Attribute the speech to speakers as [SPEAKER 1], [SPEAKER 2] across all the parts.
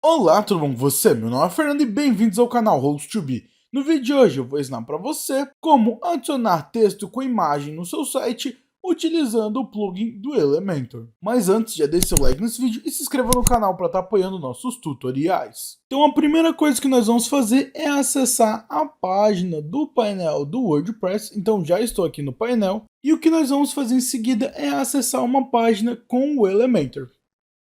[SPEAKER 1] Olá, tudo bom com você? Meu nome é Fernando e bem-vindos ao canal Roles2B. No vídeo de hoje eu vou ensinar para você como adicionar texto com imagem no seu site utilizando o plugin do Elementor. Mas antes, já deixe seu like nesse vídeo e se inscreva no canal para estar apoiando nossos tutoriais. Então a primeira coisa que nós vamos fazer é acessar a página do painel do WordPress. Então já estou aqui no painel e o que nós vamos fazer em seguida é acessar uma página com o Elementor.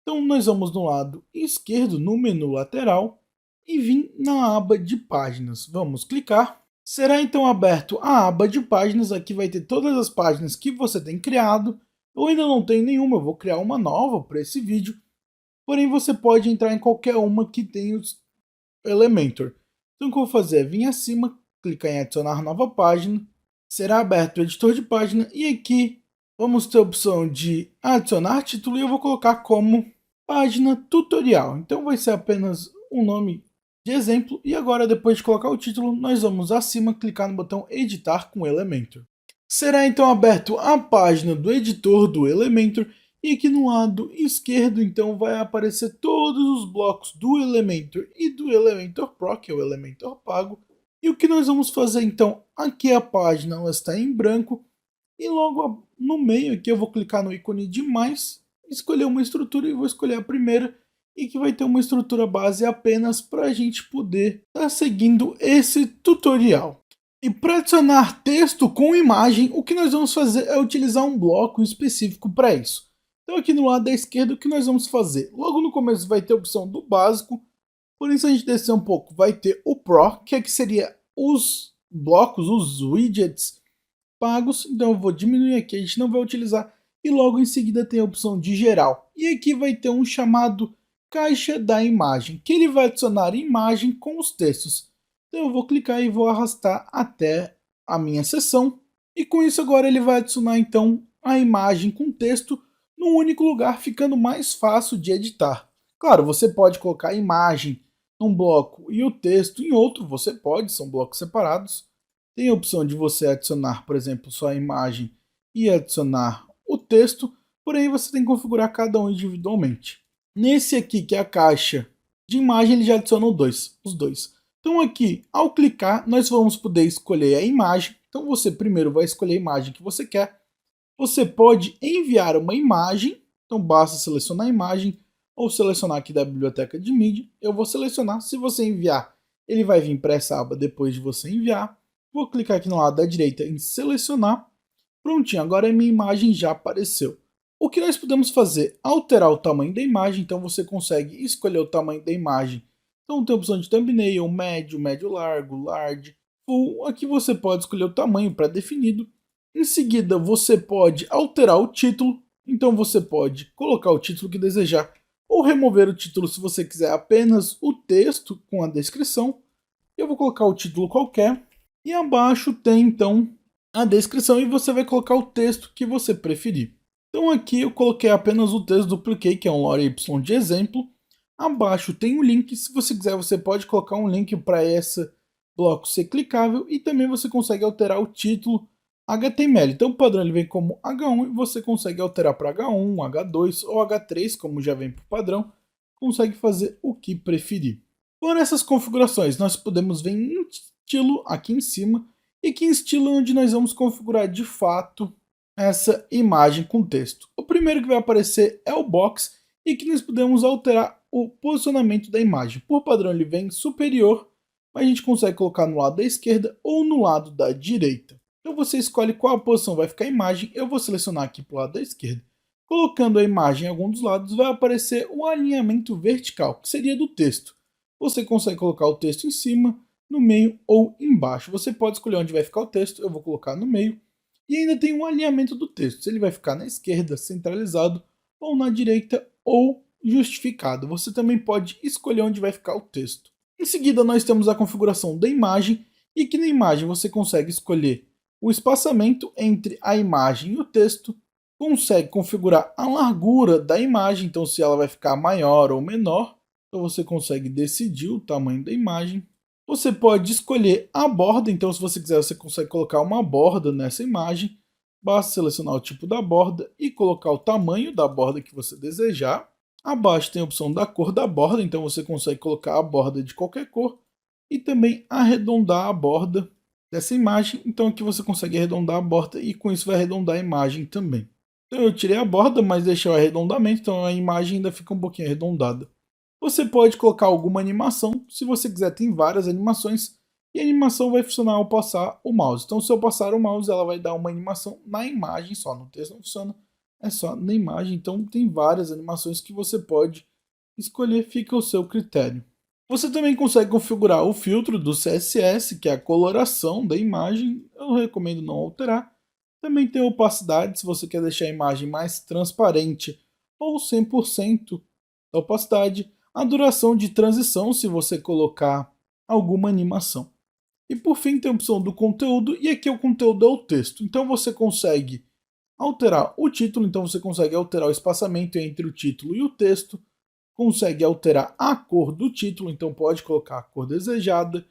[SPEAKER 1] Então nós vamos no lado esquerdo no menu lateral e vir na aba de páginas. Vamos clicar. Será então aberto a aba de páginas. Aqui vai ter todas as páginas que você tem criado. Eu ainda não tenho nenhuma, eu vou criar uma nova para esse vídeo. Porém você pode entrar em qualquer uma que tenha os Elementor. Então o que eu vou fazer é vir acima, clicar em adicionar nova página. Será aberto o editor de página e aqui vamos ter a opção de adicionar título e eu vou colocar como página tutorial. Então vai ser apenas um nome de exemplo. E agora, depois de colocar o título, nós vamos acima clicar no botão editar com Elementor. Será então aberto a página do editor do Elementor. E aqui no lado esquerdo, então, vai aparecer todos os blocos do Elementor e do Elementor Pro, que é o Elementor pago. E o que nós vamos fazer então? Aqui a página ela está em branco. E logo no meio aqui eu vou clicar no ícone de mais, escolher uma estrutura e vou escolher a primeira e que vai ter uma estrutura base apenas para a gente poder estar seguindo esse tutorial. E para adicionar texto com imagem, o que nós vamos fazer é utilizar um bloco específico para isso. Então aqui no lado da esquerda o que nós vamos fazer? Logo no começo vai ter a opção do básico, por isso a gente descer um pouco vai ter o Pro, que aqui seria os blocos, os widgets pagos, então eu vou diminuir aqui, a gente não vai utilizar, e logo em seguida tem a opção de geral. E aqui vai ter um chamado caixa da imagem, que ele vai adicionar imagem com os textos. Então eu vou clicar e vou arrastar até a minha seção, e com isso agora ele vai adicionar então a imagem com texto num único lugar, ficando mais fácil de editar. Claro, você pode colocar a imagem num bloco e o texto em outro, você pode, são blocos separados. Tem a opção de você adicionar, por exemplo, só a imagem e adicionar o texto, porém você tem que configurar cada um individualmente. Nesse aqui, que é a caixa de imagem, ele já adicionou os dois. Então aqui, ao clicar, nós vamos poder escolher a imagem. Então você primeiro vai escolher a imagem que você quer. Você pode enviar uma imagem, então basta selecionar a imagem ou selecionar aqui da biblioteca de mídia. Eu vou selecionar, se você enviar, ele vai vir para essa aba depois de você enviar. Vou clicar aqui no lado da direita em selecionar. Prontinho, agora a minha imagem já apareceu. O que nós podemos fazer? Alterar o tamanho da imagem, então você consegue escolher o tamanho da imagem. Então tem a opção de thumbnail, médio, médio largo, large, full. Aqui você pode escolher o tamanho pré-definido. Em seguida você pode alterar o título, então você pode colocar o título que desejar ou remover o título se você quiser apenas o texto com a descrição. Eu vou colocar o título qualquer. E abaixo tem então a descrição e você vai colocar o texto que você preferir. Então aqui eu coloquei apenas o texto, dupliquei, que é um lore y de exemplo. Abaixo tem o link, se você quiser você pode colocar um link para esse bloco ser clicável e também você consegue alterar o título HTML. Então o padrão ele vem como H1 e você consegue alterar para H1, H2 ou H3, como já vem por padrão. Consegue fazer o que preferir. Por essas configurações nós podemos ver em estilo aqui em cima, e que estilo onde nós vamos configurar de fato essa imagem com texto. O primeiro que vai aparecer é o box, e que nós podemos alterar o posicionamento da imagem. Por padrão ele vem superior, mas a gente consegue colocar no lado da esquerda ou no lado da direita. Então você escolhe qual a posição vai ficar a imagem, eu vou selecionar aqui para o lado da esquerda. Colocando a imagem em algum dos lados vai aparecer o alinhamento vertical, que seria do texto. Você consegue colocar o texto em cima, no meio ou embaixo. Você pode escolher onde vai ficar o texto, eu vou colocar no meio. E ainda tem um alinhamento do texto, se ele vai ficar na esquerda, centralizado, ou na direita, ou justificado. Você também pode escolher onde vai ficar o texto. Em seguida nós temos a configuração da imagem, e aqui na imagem você consegue escolher o espaçamento entre a imagem e o texto, consegue configurar a largura da imagem, então se ela vai ficar maior ou menor, então você consegue decidir o tamanho da imagem. Você pode escolher a borda, então se você quiser você consegue colocar uma borda nessa imagem. Basta selecionar o tipo da borda e colocar o tamanho da borda que você desejar. Abaixo tem a opção da cor da borda, então você consegue colocar a borda de qualquer cor e também arredondar a borda dessa imagem. Então aqui você consegue arredondar a borda e com isso vai arredondar a imagem também. Então eu tirei a borda, mas deixei o arredondamento, então a imagem ainda fica um pouquinho arredondada. Você pode colocar alguma animação, se você quiser tem várias animações, e a animação vai funcionar ao passar o mouse. Então se eu passar o mouse, ela vai dar uma animação na imagem só, no texto não funciona, é só na imagem. Então tem várias animações que você pode escolher, fica ao seu critério. Você também consegue configurar o filtro do CSS, que é a coloração da imagem, eu recomendo não alterar. Também tem a opacidade, se você quer deixar a imagem mais transparente ou 100% da opacidade. A duração de transição, se você colocar alguma animação. E por fim tem a opção do conteúdo, e aqui o conteúdo é o texto. Então você consegue alterar o título, então você consegue alterar o espaçamento entre o título e o texto, consegue alterar a cor do título, então pode colocar a cor desejada,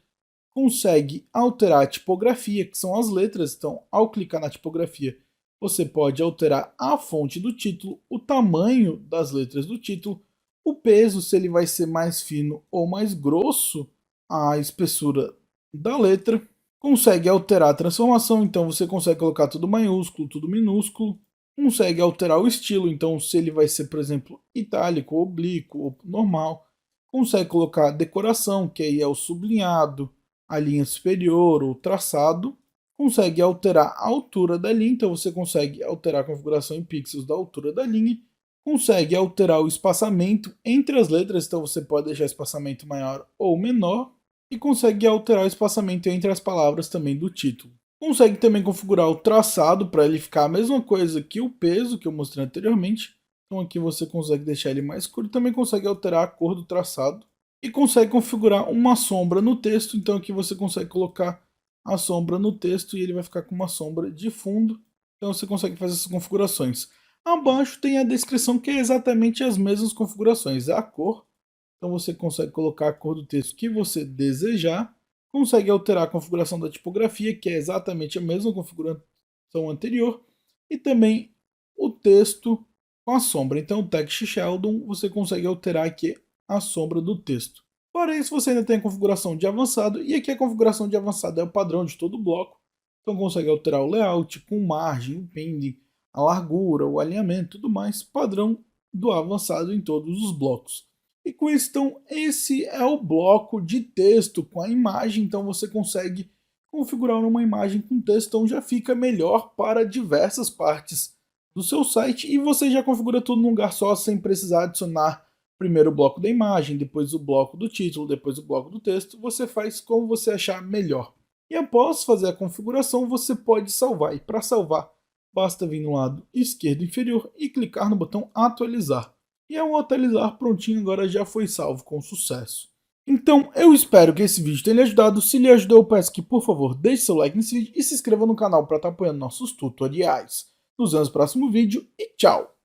[SPEAKER 1] consegue alterar a tipografia, que são as letras, então ao clicar na tipografia você pode alterar a fonte do título, o tamanho das letras do título, o peso, se ele vai ser mais fino ou mais grosso, a espessura da letra, consegue alterar a transformação, então você consegue colocar tudo maiúsculo, tudo minúsculo, consegue alterar o estilo, então se ele vai ser, por exemplo, itálico, oblíquo ou normal, consegue colocar decoração, que aí é o sublinhado, a linha superior, o traçado, consegue alterar a altura da linha, então você consegue alterar a configuração em pixels da altura da linha, consegue alterar o espaçamento entre as letras, então você pode deixar espaçamento maior ou menor, e consegue alterar o espaçamento entre as palavras também do título. Consegue também configurar o traçado para ele ficar a mesma coisa que o peso que eu mostrei anteriormente. Então aqui você consegue deixar ele mais escuro, também consegue alterar a cor do traçado e consegue configurar uma sombra no texto. Então aqui você consegue colocar a sombra no texto e ele vai ficar com uma sombra de fundo. Então você consegue fazer essas configurações. Abaixo tem a descrição, que é exatamente as mesmas configurações, é a cor. Então você consegue colocar a cor do texto que você desejar, consegue alterar a configuração da tipografia, que é exatamente a mesma configuração anterior, e também o texto com a sombra. Então o Text Sheldon você consegue alterar aqui a sombra do texto. Fora isso, você ainda tem a configuração de avançado, e aqui a configuração de avançado é o padrão de todo o bloco. Então consegue alterar o layout com margem, o pending, a largura, o alinhamento, tudo mais, padrão do avançado em todos os blocos. E com isso, então, esse é o bloco de texto com a imagem, então você consegue configurar uma imagem com texto, então já fica melhor para diversas partes do seu site e você já configura tudo num lugar só, sem precisar adicionar primeiro o bloco da imagem, depois o bloco do título, depois o bloco do texto. Você faz como você achar melhor. E após fazer a configuração, você pode salvar. E para salvar, basta vir no lado esquerdo inferior e clicar no botão atualizar. E ao atualizar, prontinho, agora já foi salvo com sucesso. Então, eu espero que esse vídeo tenha lhe ajudado. Se lhe ajudou, eu peço que, por favor, deixe seu like nesse vídeo e se inscreva no canal para estar apoiando nossos tutoriais. Nos vemos no próximo vídeo e tchau!